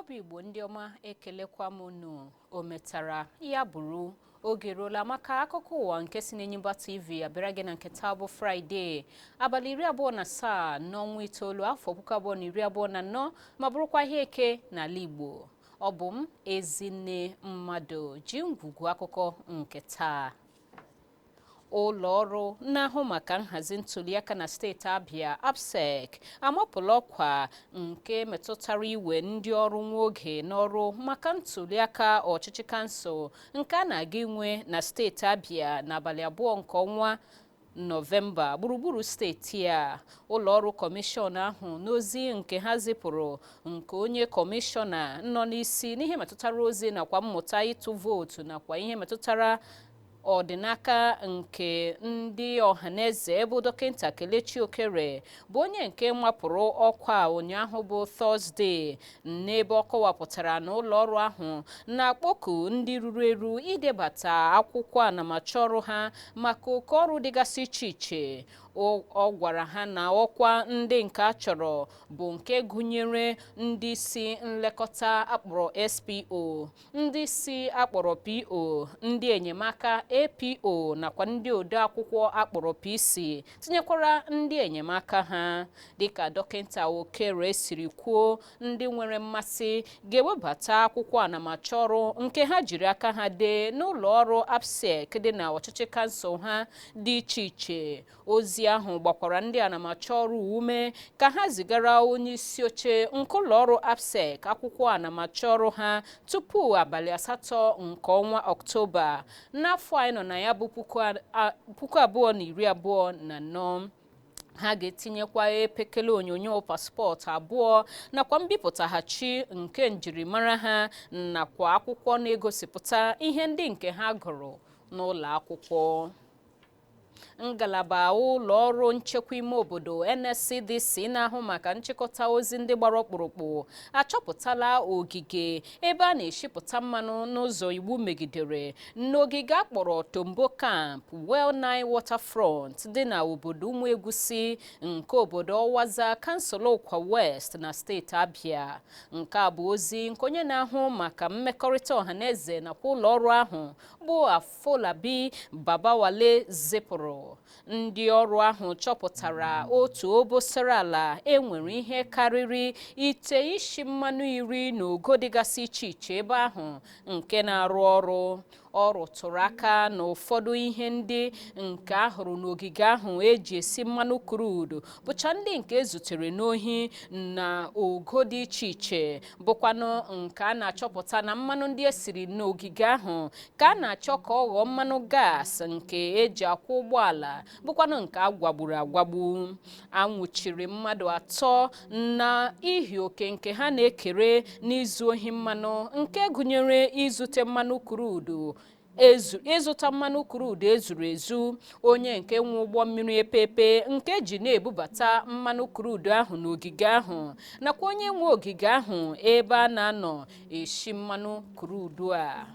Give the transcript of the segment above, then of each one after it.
Obi Igbo ndị ọma ekelekwa m unu o metara ya bụrụ oge ruola maka akụkọ ụwa nke si n'Enyimba TV abịara gị na nke taa bụ Fraịde abalị 27 n'ọnwa itoolu afọ 2024 ma bụrụkwa ihe eke n'ala Igbo. Ọ bụ m Ezinne Mmadụ ji ngwugwu akụkọ nke taa. Ụlọ ọrụ na-ahụ maka nhazi ntụliaka na steeti Abia APSEC amapụla ọkwa nke metụtara iwe ndị ọrụ nwa oge n'ọrụ maka ntụliaka ọchịchị kansụl nke a na-aga inwe na steeti Abia n'abalị 2 nke ọnwa Nọvemba gburugburu steeti a. Ụlọ ọrụ kọmishọn ahụ n'ozi nke ha zipụrụ nke onye kọmishọna nọ n'isi n'ihe metụtara ozi nakwa mmụta ịtụ vootu nakwa ihe metụtara ọdịnaka nke ndị ọhaneze bụ dọkịnta Kelechi Okere bụ onye nke mapụrụ ọkwa ụnyaahụ bụ Tọzdee n'ebe ọ kọwapụtara na ụlọ ọrụ ahụ na-akpọku ndị ruru eru idebata akwụkwọ anamachọrụ ha maka oke ọrụ dịgasị iche iche. Ọ gwara ha na ọkwa ndị nke a chọrọ bụ nke gụnyere ndị isi nlekọta akpọrọ SPO, ndị isi akpọrọ PO, ndị enyemaka APO nakwa ndị ode akwụkwọ akpọrọ PC, tinyekwara ndị enyemaka ha. Dịka dọkịnta Okere siri kwuo, ndị nwere mmasị ga-ewebata akwụkwọ anamachọrụ nke ha jiri aka ha dee n'ụlọ ọrụ APSEC dị na ọchịchị kansụl ha dị iche iche. Ozi ahụ gbakwara ndị anamachọrụ ume ka ha zigara onye isi oche nke ụlọ ọrụ APSEC akwụkwọ anamachọrụ ha tupu abalị 8 nke ọnwa Ọktoba n'afọ anyị nọ na ya bụ 2024. Ha ga-etinyekwa epekele onyonyo paspọtụ 2 nakwa mbipụtaghachi nke njirimara ha nakwa akwụkwọ na-egosipụta ihe ndị nke ha gụrụ n'ụlọ akwụkwọ. Ngalaba ụlọ ọrụ nchekwa ime obodo NSCDC na-ahụ maka nchịkọta ozi ndị gbara ọkpụrụkpụ achọpụtala ogige ebe a na-eshipụta mmanụ n'ụzọ iwu megidere n'ogige akpọrọ Tombo Camp Well-Nile Waterfront dị na obodo Ụmụegwusi nke obodo Ọwaza kansụl Ụkwa West na steeti Abia. Nke a bụ ozi nke onye na-ahụ maka mmekọrịta ọhaneze nakwa ụlọ ọrụ ahụ bụ Afolabi Babawale zipụrụ. Ndị ọrụ ahụ chọpụtara otu obosara ala enwere ihe karịrị ite isi mmanụ 10 n'ogo dịgasị iche iche ebe ahụ nke na-arụ ọrụ. Ọ rụtụrụ aka na ụfọdụ ihe ndị nke ahụrụ n'ogige ahụ eji esi mmanụ crude bụcha ndị nke ezutere n'ohi na ogo dị iche iche, bụkwanụ nke a na-achọpụta na mmanụ ndị esiri n'ogige ahụ ka a na-achọ ka ọ ghọọ mmanụ gas nke eji akwụ ụgbọala, bụkwanụ nke agwagburu agwagbu. A nwụchiri mmadụ 3 na ihi oke nke ha na-ekere n'izu ohi mmanụ, nke gụnyere izute mmanụ crude ịzụta mmanụ crude ezuru ezu, onye nke nwe ụgbọ mmiri epepe nke ji na-ebubata mmanụ crude ahụ n'ogige ahụ, nakwa onye nwe ogige ahụ ebe a na-anọ eshi mmanụ crude a.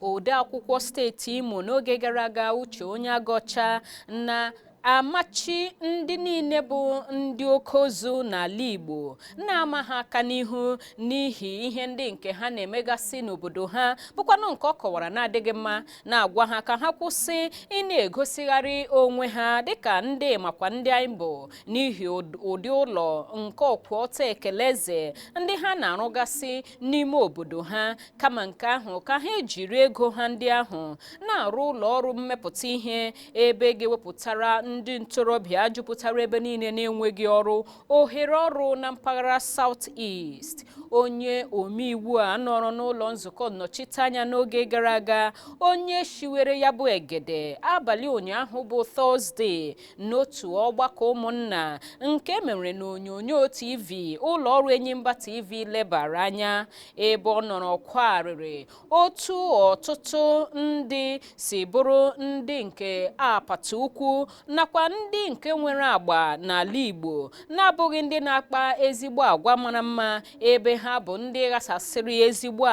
Ode akwụkwọ steeti Imo n'oge gara aga Uche Onyeagọcha na-amachi ndị niile bụ ndị oke ozu n'ala Igbo na-ama ha aka n'ihu n'ihi ihe ndị nke ha na-emegasị n'obodo ha, bụkwanụ nke ọ kọwara na-adịghị mma, na-agwa ha ka ha kwụsị ị na-egosigharị onwe ha dịka ndị makwa ndị anyị bụ n'ihi ụdị ụlọ nke ọkwọta ekeleze ndị ha na-arụgasị n'ime obodo ha. Kama nke ahụ ka ha ejiri ego ha ndị ahụ na-arụ ụlọ ọrụ mmepụta ihe ebe ga-ewepụtara ndị ntorobịa jupụtara ebe niile na-enweghị ọrụ ohere ọrụ na mpaghara South East. Onye omeiwu a nọrọ n'ụlọ nzukọ nnọchiteanya n'oge gara aga, onye shiwere ya bụ egede abalị ụnyaahụ bụ Tọzdee n'otu ọgbakọ ụmụnna nke mere n'onyonyo TV ụlọ ọrụ Enyimba TV lebara anya, ebe ọ nọrọ kwarịrị otu ọtụtụ ndị si bụrụ ndị nke apata ukwu nakwa ndị nke nwere agba n'ala Igbo na-abụghị ndị na-akpa ezigbo agwa mara mma, ebe ha bụ ndị ghasasịrị ezigbo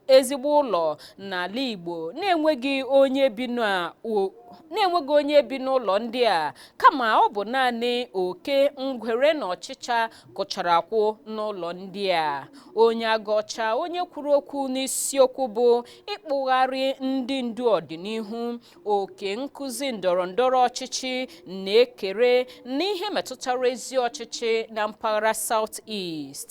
ezigbo ụlọ n'ala Igbo na-enweghị onye bi n'ụlọ ndị a, kama ọ bụ naanị oke, ngwere na ọchịcha kụchara akwụ n'ụlọ ndị a. Onye Agọcha, onye kwuru okwu n'isiokwu bụ ịkpụgharị ndị ndu ọdịnihu, oke nkụzi ndọrọndọrọ ọchịchị na-ekere n'ihe metụtara ezi ọchịchị na mpaghara South East.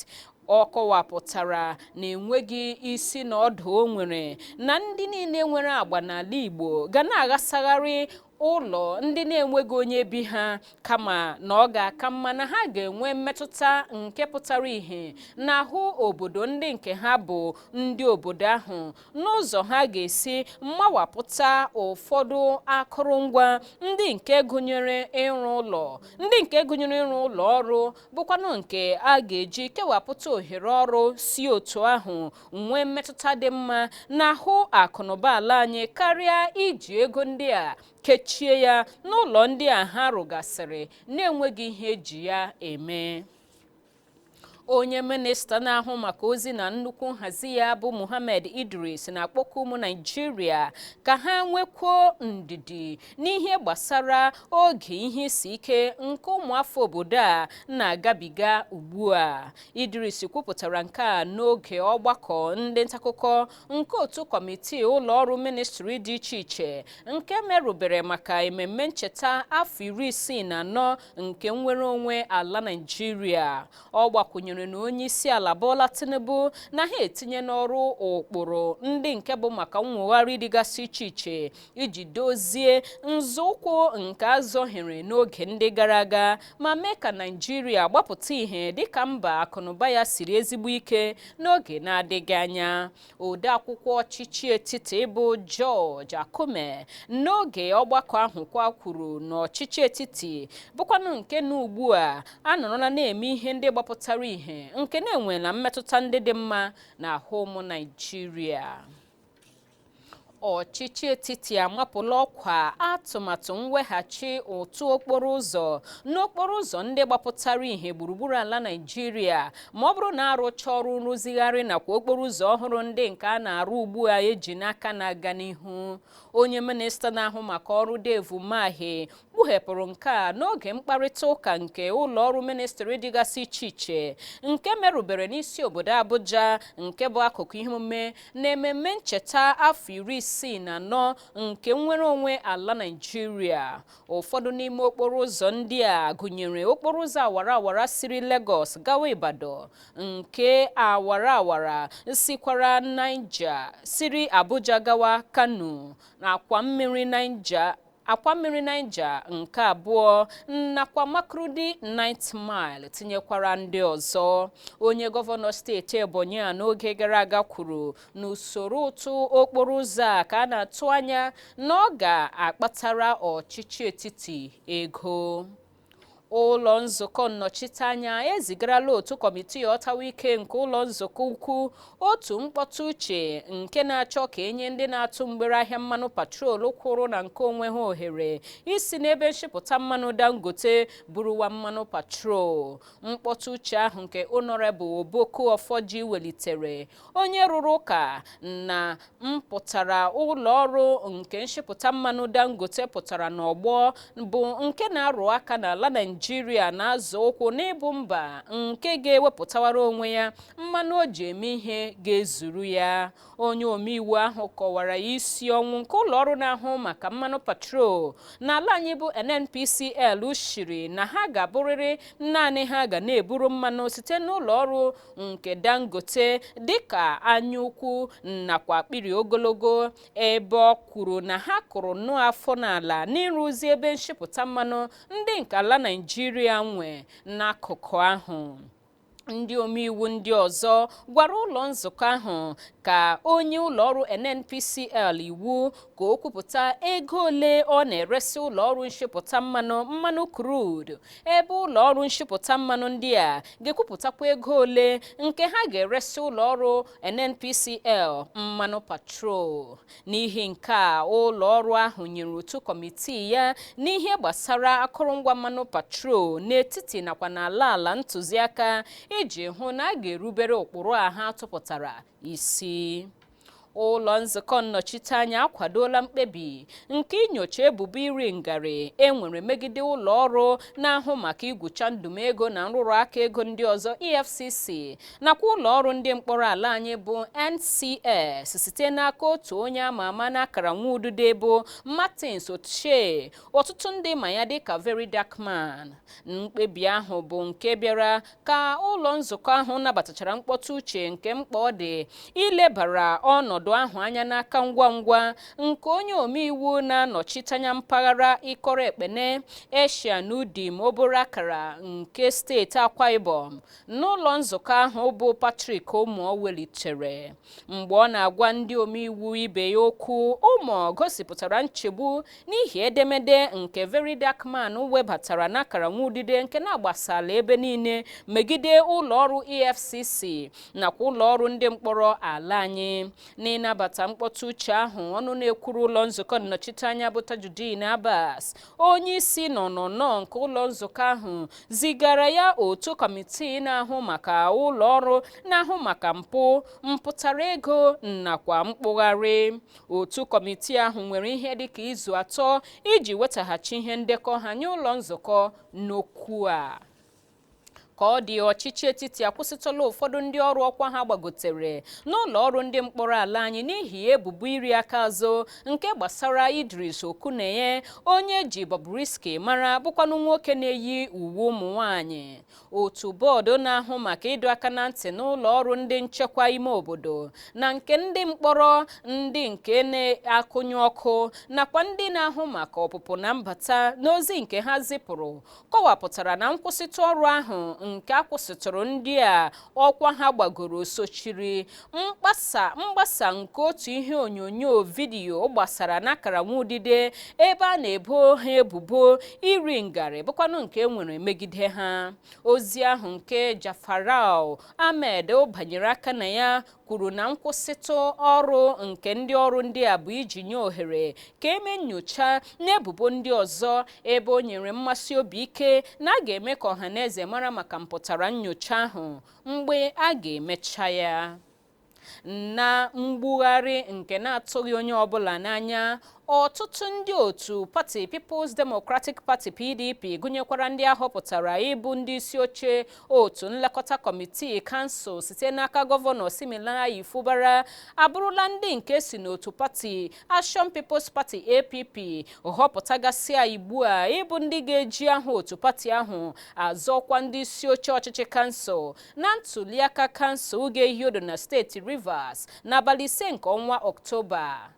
Ọ kọwapụtara na enweghị isi na ọdụ o nwere na ndị niile nwere agba n'ala Igbo ga na-aghasagharị ụlọ ndị na-enweghị onye bi ha, kama na ọ ga-aka mma na ha ga-enwe mmetụta nke pụtara ihe n'ahụ obodo ndị nke ha bụ ndị obodo ahụ, n'ụzọ ha ga-esi mmawapụta ụfọdụ akụrụngwa ndị nke gụnyere ịrụ ụlọ ọrụ, bụkwanụ nke a ga-eji kewapụta ohere ọrụ si otu ahụ nwee mmetụta dị mma n'ahụ akụnụba ala anyị, karịa iji ego ndị a kechie ya n'ụlọ ndị a ha rụgasịrị na-enweghị ihe eji ya eme. Onye minista na-ahụ maka ozi na nnukwu nhazi ya bụ Mohammed Idris na-akpọku ụmụ Naịjirịa ka ha nwekwuo ndidi n'ihe gbasara oge ihe isi ike nke ụmụafọ obodo a na-agabiga ugbu a. Idris kwupụtara nke a n'oge ọgbakọ ndị ntaakụkọ nke otu kọmitii ụlọọrụ ministri dị iche iche nke merụbere maka ememme ncheta afọ 64 nke nnwere onwe ala Naịjirịa. Ọ gbakwunyere na onye isi ala Bola Tinubu na ha etinye n'ọrụ ụkpụrụ ndị nke bụ maka nwogharị dịgasị iche iche iji dozie nzọụkwụ nke azọhiere n'oge ndị gara aga ma mee ka Naịjirịa gbapụta ihe dịka mba akụnụba ya siri ezigbo ike n'oge na-adịghị anya. Ode akwụkwọ ọchịchị etiti bụ George Akume n'oge ọgbakọ ahụ kwuru na ọchịchị etiti bụkwanụ nke na ugbu a anọrọla na-eme ihe ndị gbapụtara ihe nke na-enwe na mmetụta ndị dị mma n'ahụ ụmụ Naịjirịa. Ọchịchị etiti amapụla ọkwa atụmatụ mweghachi ụtụ okporo ụzọ n'okporo ụzọ ndị gbapụtara ihe gburugburu ala Naịjirịa ma ọ bụrụ na arụcha ọrụ nrụzigharị nakwa okporo ụzọ ọhụrụ ndị nke a na-arụ ugbu a eji n'aka na-aga n'ihu. Onye minista na-ahụ maka ọrụ Dave Umahi kpughepụrụ nke a n'oge mkparịta ụka nke ụlọọrụ ministri dịgasị iche iche nke merụbere n'isi obodo Abuja, nke bụ akụkụ ihe omume na ememme ncheta afọ 64 nke nnwere onwe ala Naịjirịa. Ụfọdụ n'ime okporo ụzọ ndị a gụnyere okporo ụzọ awara awara siri Lagos gawa Ibadan, nke awara awara sikwara Niger siri Abuja gawa Kano, na akwa mmiri Niger nke abụọ nakwa Makurdi 9th Mile, tinyekwara ndị ọzọ. Onye gọvanọ steeti Ebonyi n'oge gara aga kwuru na usoro ụtụ okporo ụzọ a ka a na-atụ anya na ọ ga-akpatara ọchịchị etiti ego. Ụlọ nzukọ nnọchiteanya ezigarala otu kọmitii ọtawa ike nke ụlọ nzukọ ukwu otu mkpọtụ uche nke na-achọ ka enye ndị na-atụ mgbere ahịa mmanụ patrol kwụrụ na nke onwe ha ohere isi n'ebe nshipụta mmanụ Dangote buruwa mmanụ patrol. Mkpọtụ uche ahụ nke Honorable Oboku Ofoji welitere, onye rụrụ ụka na mpụtara ụlọ ọrụ nke nshipụta mmanụ Dangote pụtara n'ọgbọ bụ nke na-arụ aka n'ala Naịjirịa na-azọ ụkwụ n'ịbụ mba nke ga-ewepụtawara onwe ya mmanụ o ji eme ihe ga-ezuru ya. Onye omeiwu ahụ kọwara isi ọnwụ nke ụlọọrụ na-ahụ maka mmanụ patrol n'ala anyị bụ NNPCL shiri na ha ga-abụrịrị naanị ha ga na-eburu mmanụ site n'ụlọọrụ nke Dangote dịka anyaukwu nakwa akpịrị ogologo, ebe ọ kwuru na ha kụrụ nnọọ afọ n'ala n'ịrụzi ebe nshipụta mmanụ ndị nke ala Naịjirịa nwe n'akụkụ ahụ. Ndị omeiwu ndị ọzọ gwara ụlọ nzukọ ahụ ka onye ụlọọrụ NNPCL iwu ka o kwupụta ego ole ọ na-eresi ụlọọrụ nshipụta mmanụ crude, ebe ụlọọrụ nshipụta mmanụ ndị a ga-ekwupụtakwa ego ole nke ha ga-eresi ụlọọrụ NNPCL mmanụ patrol. N'ihi nke a, ụlọọrụ ahụ nyere otu kọmitii ya n'ihe gbasara akụrụngwa mmanụ patrol n'etiti nakwa n'ala ntụziaka iji hụ na a ga-erubere ụkpụrụ a ha tụpụtara isi. ụlọ nzukọ nnọchiteanya akwadola mkpebi nke inyocha ebubo iri ngarị enwere megide ụlọ ọrụ na-ahụ maka igwucha ndụmego na nrụrụ aka ego ndị ọzọ EFCC nakwa ụlọ ọrụ ndị mkpọrọ ala anyị bụ NCS site n'aka otu onye ama ama n'akara nwa udude bụ Martins Ochie ọtụtụ ndị ma ya dịka Very Dark Man. Mkpebi ahụ bụ nke bịara ka ụlọ nzukọ ahụ nabatachara mkpọtụ uche nke mkpa ọ dị ilebara ọnọdụ ahụ anya n'aka ngwa ngwa nke onye omeiwu na-anọchite anya mpaghara Ikoro Ekpene Eshia Nudim obere akara nke steeti Akwa Ibom n'ụlọ nzukọ ahụ bụ Patrick Omo welitere. Mgbe ọ na-agwa ndị omeiwu ibe ya okwu, Omo gosipụtara nchegbu n'ihi edemede nke Very Dark Man webatara n'akara nwa udide nke na-agbasala ebe niile megide ụlọ ọrụ EFCC nakwa ụlọ ọrụ ndị mkpọrọ ala anyị. N'ịnabata mkpọtụ uche ahụ, ọnụ na-ekwuru ụlọ nzukọ nnọchiteanya bụ Tajudeen Abbas, onye isi nọnọnọ nke ụlọ nzukọ ahụ, zigara ya otu kọmitii na-ahụ maka ụlọ ọrụ na-ahụ maka mpụ, mpụtara ego nakwa mkpụgharị. Otu kọmitii ahụ nwere ihe dịka izu 3 iji wetaghachi ihe ndekọ ha nye ụlọ nzukọ n'okwu a. Ka ọ dị, ọchịchị etiti akwụsịtụla ụfọdụ ndị ọrụ ọkwa ha gbagotere n'ụlọ ọrụ ndị mkpọrọ ala anyị n'ihi ebubo iri aka azụ nke gbasara Idris Okuneye, onye ji Bobrisky mara, bụkwanụ nwoke na-eyi uwe ụmụ nwaanyị. Otu bọọdụ na-ahụ maka ịdọ aka na ntị n'ụlọ ọrụ ndị nchekwa ime obodo na nke ndị mkpọrọ ndị nke na-akụnye ọkụ nakwa ndị na-ahụ maka ọpụpụ na mbata n'ozi nke ha zipụrụ kọwapụtara na nkwụsịtụ ọrụ ahụ nke akwụsịtụrụ ndị a ọkwa ha gbagoro sochiri mgbasa nke otu ihe onyonyo vidiyo gbasara n'akara nwa udide ebe a na-ebo ha ebubo iri ngarị, bụkwanụ nke enwere megide ha. Ozi ahụ nke Jafarau Ahmed banyere aka na ya kwuru na nkwụsịtụ ọrụ nke ndị ọrụ ndị a bụ iji nye ohere ka eme nnyocha n'ebubo ndị ọzọ, ebe o nyere mmasị obi ike na a ga-eme ka ọhaneze mara maka mpụtara nnyocha ahụ mgbe a ga-emecha ya. Na mgbugharị nke na-atụghị onye ọbụla n'anya, ọtụtụ ndị otu pati People's Democratic Party PDP gụnyekwara ndị ahọpụtara ịbụ ndị isi oche otu nlekọta kọmitii kansụl site n'aka gọvanọ Siminalayi Fubara abụrụla ndị nke si n'otu pati Action People's Party APP họpụtagasịa ugbu a ịbụ ndị ga-eji aha otu pati ahụ azọkwa ndị isi oche ọchịchị kansụl na ntuliaka kansụl ga-ehi odo na steeti Rivers n'abalị 5 nke ọnwa Ọktoba.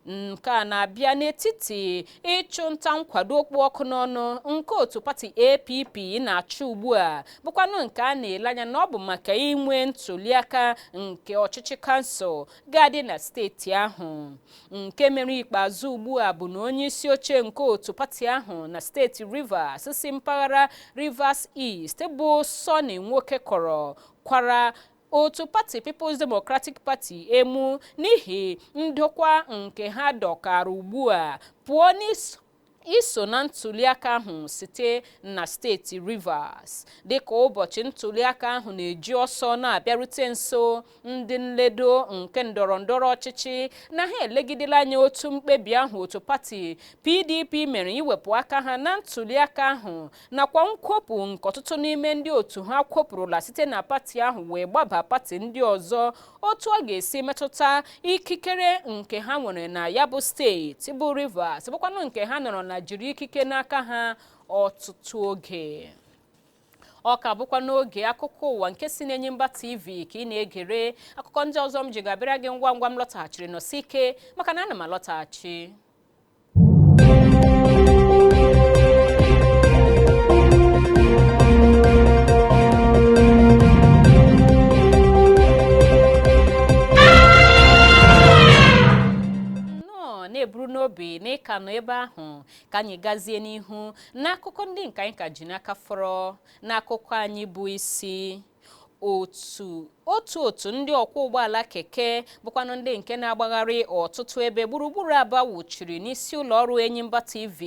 Nke a na-abịa n'etiti ịchụ nta nkwado okpu ọkụ n'ọnụ nke otu pati APP na-achụ ugbu a, bụkwanụ nke a na-ele anya na ọ bụ maka inwe ntuliaka nke ọchịchị kansụl ga-adị na steeti ahụ. Nke mere ikpeazụ ugbu a bụ na onye isi oche nke otu pati ahụ na steeti Rivers si mpaghara Rivers East bụ Sonny Nwoke kwara otu pati People's Democratic Party emu n'ihi ndokwa nke ha dọkara ugbu a pụọ iso na ntuliaka ahụ site na steeti Rivers. Dịka ụbọchị ntuliaka ahụ na-eji ọsọ na-abịarute nso, ndị nledo nke ndọrọndọrọ ọchịchị na ha elegidela anya otu mkpebi ahụ otu pati PDP mere iwepụ aka ha na ntuliaka ahụ nakwa nkwopụ nke ọtụtụ n'ime ndị otu ha kwopụrụla site na pati ahụ wee gbaba pati ndị ọzọ, otu a ga-esi metụta ikikere nke ha nwere na ya bụ steeti bụ Rivers, bụkwanụ nke ha nọrọ na jiri ikike n'aka ha ọtụtụ oge. Ọ ka bụkwa n'oge akụkọ ụwa nke si n'Enyimba TV ka ị na-egere. Akụkọ ndị ọzọ m ji ga-abịara gị ngwa ngwa m lọtaghachiri nọsi ike maka na ana m alọtaghachi. Na-eburu n'obi na ịka nọ ebe ahụ ka anyị gazie n'ihu n'akụkọ ndị nke anyị ka ji n'aka fọrọ. N'akụkọ anyị bụ isi otu otu ndị ọkwọ ụgbọala keke bụkwanụ ndị nke na-agbagharị ọtụtụ ebe gburugburu Aba wuchiri n'isi ụlọ ọrụ Enyimba TV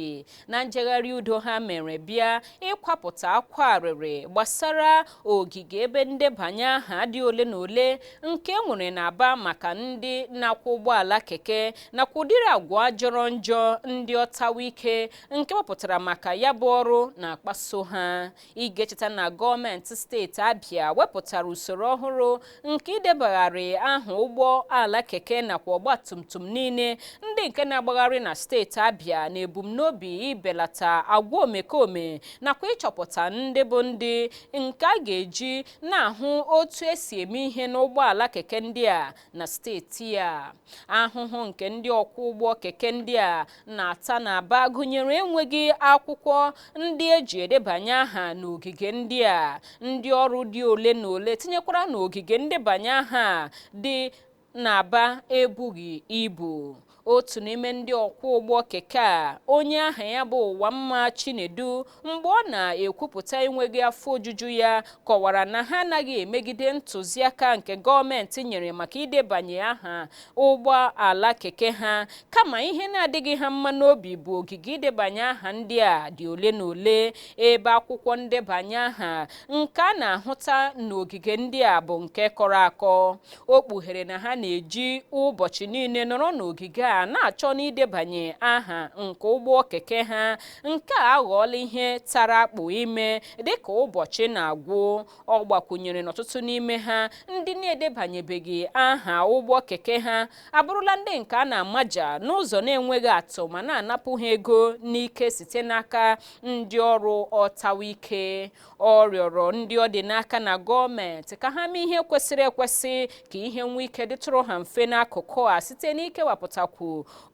na njegharị udo ha mere bịa ịkwapụta akwa arịrị gbasara ogige ebe ndebanye aha dị ole na ole nke nwere n'Aba maka ndị na-akwọ ụgbọala keke nakwa ụdịrị agwa jọrọ njọ ndị ọtawa ike nke wepụtara maka ya bụ ọrụ na-akpaso ha. Ị ga-echeta na gọọmenti steeti Abịa wepụtara usoro ọhụrụ nke idebagharị aha ụgbọala keke nakwa ọgbatumtum niile ndị nke na-agbagharị na steeti Abịa na ebumnobi ibelata agwa omekome nakwa ịchọpụta ndị bụ ndị nke a ga-eji na-ahụ otu esi eme ihe n'ụgbọala keke ndị a na steeti a. Ahụhụ nke ndị ọkwọ ụgbọ keke ndị a na-ata n'Aba gụnyere enweghị akwụkwọ ndị eji edebanye aha n'ogige ndị a. Ndị ọrụ dị ole na ole tinyekwara n'ogige ndebanye aha dị n'Aba ebughị ibu. Otu n'ime ndị ọkwọ ụgbọ keke a, onye aha ya bụ Ụwamma Chinedu, mgbe ọ na-ekwupụta enweghị afọ ojuju ya, kọwara na ha anaghị emegide ntụziaka nke gọọmenti nyere maka idebanye aha ụgbọala keke ha, kama ihe na-adịghị ha mma n'obi bụ ogige idebanye aha ndị a dị ole na ole, ebe akwụkwọ ndebanye aha nke a na-ahụta n'ogige ndị a bụ nke kọrọ akọ. O kpughere na ha na-eji ụbọchị niile nọrọ n'ogige a na-achọ n'idebanye aha nke ụgbọ keke ha, nke a aghọọla ihe tara akpụ ime dịka ụbọchị na-agwụ. Ọ gbakwunyere n'ọtụtụ n'ime ha ndị na-edebanyebeghị aha ụgbọ keke ha abụrụla ndị nke a na-amaja n'ụzọ na-enweghị atụ ma na-anapụ ha ego n'ike site n'aka ndị ọrụ ọtawa ike. Ọ rịọrọ ndị ọ dị n'aka na gọọmenti ka ha mee ihe kwesịrị ekwesị ka ihe nwee ike dịtụrụ ha mfe n'akụkụ a site n'ikewapụtakwu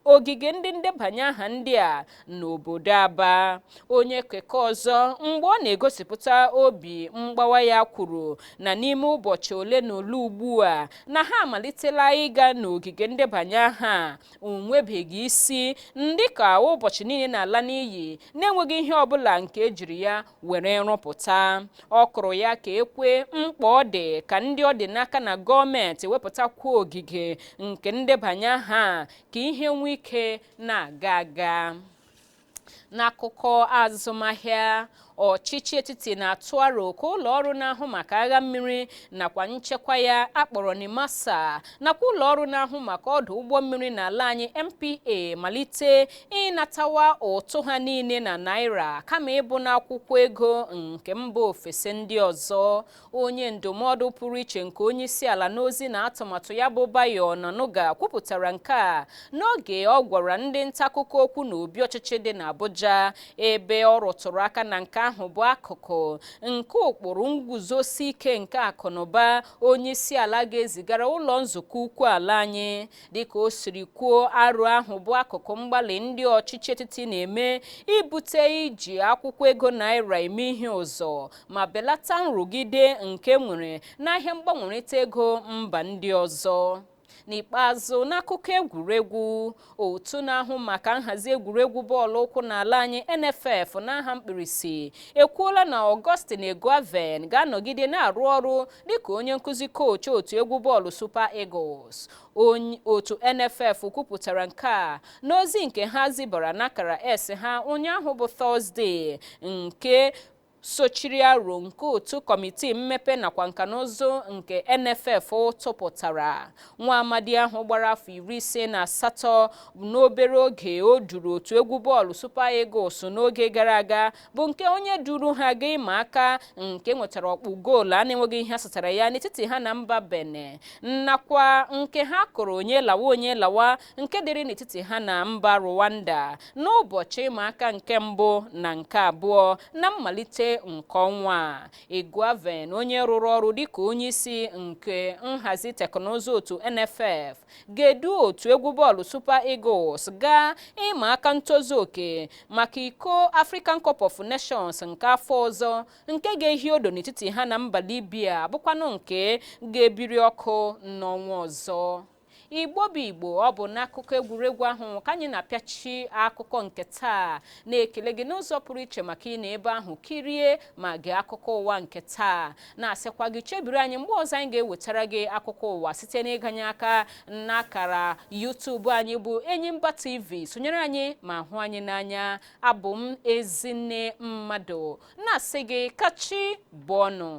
ogige ndị ndebanye aha ndị a n'obodo Aba. Onye keke ọzọ mgbe ọ na-egosipụta obi mgbawa ya kwuru na n'ime ụbọchị ole na ole ugbu a na ha amalitela ịga n'ogige ndebanye aha onwebeghị isi, ndị ka ụbọchị niile na-ala n'iyi na-enweghị ihe ọbụla nke ejiri ya were rụpụta. Ọ kụrụ ya ka ekwe mkpa ọ dị ka ndị ọ dị n'aka na gọọmenti wepụtakwa ogige nke ndebanye aha ka ihe nwee ike na-aga aga. N'akụkọ azụmahịa, ọchịchị etiti na-atụ aro ka ụlọ ọrụ na-ahụ maka agha mmiri nakwa nchekwa ya akpọrọ NIMASA nakwa ụlọ ọrụ na-ahụ maka ọdụ ụgbọ mmiri n'ala anyị MPA malite ịnatawa ụtụ ha niile na naira kama ịbụ n'akwụkwọ ego nke mba ofesi ndị ọzọ. Onye ndụmọdụ pụrụ iche nke onye isi ala n'ozi na atụmatụ ya bụ Bayo Onanuga kwupụtara nke a n'oge ọ gwara ndị nta akụkọ okwu n'obi ọchịchị dị n'Abuja, ebe ọ rụtụrụ aka na nke ahụ bụ akụkụ nke ụkpụrụ nguzosi ike nke akụnụba onye isi ala ga-ezigara ụlọ nzukọ ukwu ala anyị. Dịka o siri kwuo, arụ ahụ bụ akụkụ mgbalị ndị ọchịchị etiti na-eme ibute iji akwụkwọ ego naira eme ihe ụzọ ma belata nrụgide nke nwere n'ahịa mgbanwerịta ego mba ndị ọzọ. N'ikpeazụ, n'akụkọ egwuregwu, otu na-ahụ maka nhazi egwuregwu bọọlụ ụkwụ n'ala anyị NFF n'aha mkpirisi ekwuola na Augustine Eguaven ga-anọgide na-arụ ọrụ dịka onye nkụzi kochi otu egwu bọọlụ Super Eagles. Otu NFF kwupụtara nke a n'ozi nke ha zibara n'akara S ha ụnyaahụ bụ Tọzdee, nke sochiri aro nke otu kọmitii mmepe nakwa nkanụzụ nke NFF tụpụtara. Nwa amadi ahụ gbara afọ 58 n'obere oge o duru otu egwu bọọlụ Super Eagles n'oge gara aga bụ nke onye duru ha ga ịma aka nke nwetara ọkpụ goolu a na-enweghị ihe asatara ya n'etiti ha na mba Benin, nakwa nke ha kụrụ onye lawa nke dịrị n'etiti ha na mba Rwanda n'ụbọchị ịma aka nke mbụ na nke abụọ na mmalite nke ọnwa. Eguaven, onye rụrụ ọrụ dịka onye isi nke nhazi teknụzụ otu NFF, ga-edu otu egwu bọọlụ Super Eagles gaa ịma aka ntozu oke maka iko African Cup of Nations nke afọ ọzọ nke ga-ehi odo n'etiti ha na mba Libya, bụkwanụ nke ga-ebiri ọkụ n'ọnwa ọzọ. Igbo bụ Igbo, ọ bụ n'akụkọ egwuregwu ahụ ka anyị na-apịachi akụkọ nke taa. Na-ekele gị n'ụzọ pụrụ iche maka ị na ebe ahụ kirie ma gee akụkọ ụwa nke taa. Na-asịkwa gị chebiri anyị mgbe ọzọ anyị ga-ewetara gị akụkọ ụwa site n'ịganye aka n'akara YouTube anyị bụ Enyimba TV. Sonyere anyị ma hụ anyị n'anya. Abụ m Ezinne Mmadụ na-asị gị kachi bụ ọnụ.